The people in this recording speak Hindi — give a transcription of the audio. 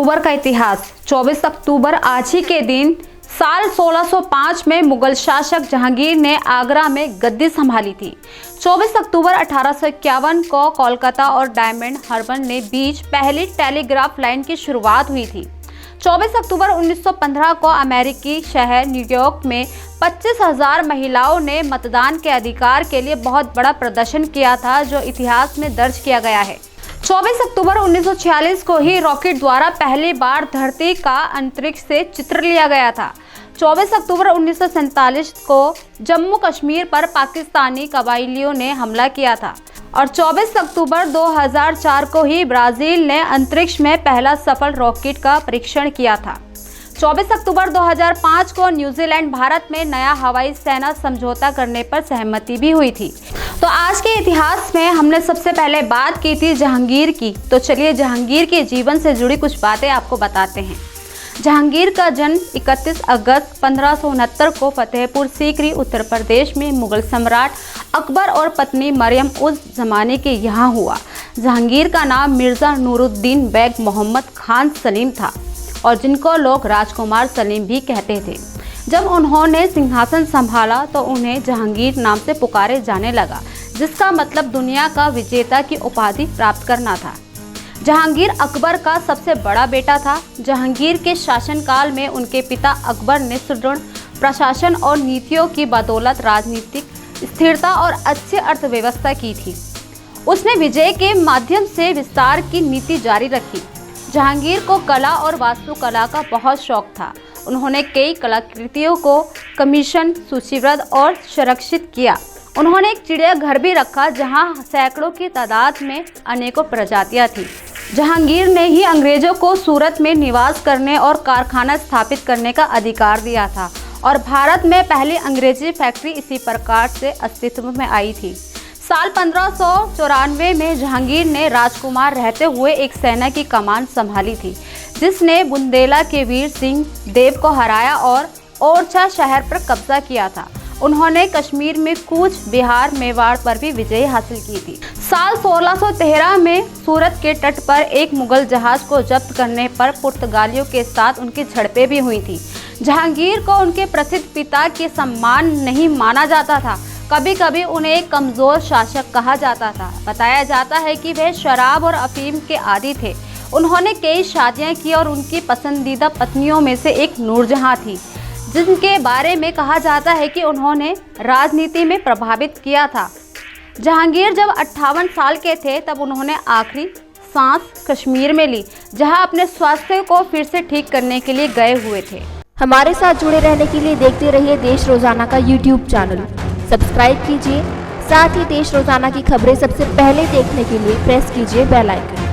अक्टूबर का इतिहास। 24 अक्टूबर आज ही के दिन साल 1605 में मुगल शासक जहांगीर ने आगरा में गद्दी संभाली थी। 24 अक्टूबर 1851 को कोलकाता और डायमंड हार्बर के बीच पहली टेलीग्राफ लाइन की शुरुआत हुई थी। 24 अक्टूबर 1915 को अमेरिकी शहर न्यूयॉर्क में 25,000 महिलाओं ने मतदान के अधिकार के लिए बहुत बड़ा प्रदर्शन किया था, जो इतिहास में दर्ज किया गया है। 24 अक्टूबर 1946 को ही रॉकेट द्वारा पहली बार धरती का अंतरिक्ष से चित्र लिया गया था। 24 अक्टूबर 1947 को जम्मू कश्मीर पर पाकिस्तानी कबायलियों ने हमला किया था और 24 अक्टूबर 2004 को ही ब्राजील ने अंतरिक्ष में पहला सफल रॉकेट का परीक्षण किया था। 24 अक्टूबर 2005 को न्यूजीलैंड भारत में नया हवाई सेना समझौता करने पर सहमति भी हुई थी। तो आज के इतिहास में हमने सबसे पहले बात की थी जहांगीर की। तो चलिए जहांगीर के जीवन से जुड़ी कुछ बातें आपको बताते हैं। जहांगीर का जन्म 31 अगस्त 1569 को फतेहपुर सीकरी उत्तर प्रदेश में मुगल सम्राट अकबर और पत्नी मरियम उस जमाने के यहाँ हुआ। जहांगीर का नाम मिर्ज़ा नूरुद्दीन बेग मोहम्मद खान सलीम था और जिनको लोग राजकुमार सलीम भी कहते थे। जब उन्होंने सिंहासन संभाला तो उन्हें जहांगीर नाम से पुकारे जाने लगा, जिसका मतलब दुनिया का विजेता की उपाधि प्राप्त करना था। जहांगीर अकबर का सबसे बड़ा बेटा था। जहांगीर के शासनकाल में उनके पिता अकबर ने सुदृढ़ प्रशासन और नीतियों की बदौलत राजनीतिक स्थिरता और अच्छी अर्थव्यवस्था की थी। उसने विजय के माध्यम से विस्तार की नीति जारी रखी। जहांगीर को कला और वास्तुकला का बहुत शौक था। उन्होंने कई कलाकृतियों को कमीशन, सूचीबद्ध और संरक्षित किया। उन्होंने एक चिड़ियाघर भी रखा जहां सैकड़ों की तादाद में अनेकों प्रजातियां थीं। जहांगीर ने ही अंग्रेजों को सूरत में निवास करने और कारखाना स्थापित करने का अधिकार दिया था और भारत में पहली अंग्रेजी फैक्ट्री इसी प्रकार से अस्तित्व में आई थी। साल 1594 में जहांगीर ने राजकुमार रहते हुए एक सेना की कमान संभाली थी, जिसने बुंदेला के वीर सिंह देव को हराया और ओरछा शहर पर कब्जा किया था। उन्होंने कश्मीर में कूच बिहार, मेवाड़ पर भी विजय हासिल की थी। साल 1613 में सूरत के तट पर एक मुगल जहाज को जब्त करने पर पुर्तगालियों के साथ उनकी झड़पें भी हुई थी। जहांगीर को उनके प्रसिद्ध पिता के सम्मान नहीं माना जाता था। कभी कभी उन्हें एक कमजोर शासक कहा जाता था। बताया जाता है कि वे शराब और अफीम के आदी थे। उन्होंने कई शादियां की और उनकी पसंदीदा पत्नियों में से एक नूरजहां थी, जिनके बारे में कहा जाता है कि उन्होंने राजनीति में प्रभावित किया था। जहांगीर जब 58 साल के थे तब उन्होंने आखिरी सांस कश्मीर में ली, जहां अपने स्वास्थ्य को फिर से ठीक करने के लिए गए हुए थे। हमारे साथ जुड़े रहने के लिए देखते रहिए देश रोजाना का YouTube चैनल। सब्सक्राइब कीजिए, साथ ही देश रोजाना की खबरें सबसे पहले देखने के लिए प्रेस कीजिए बेल आइकन।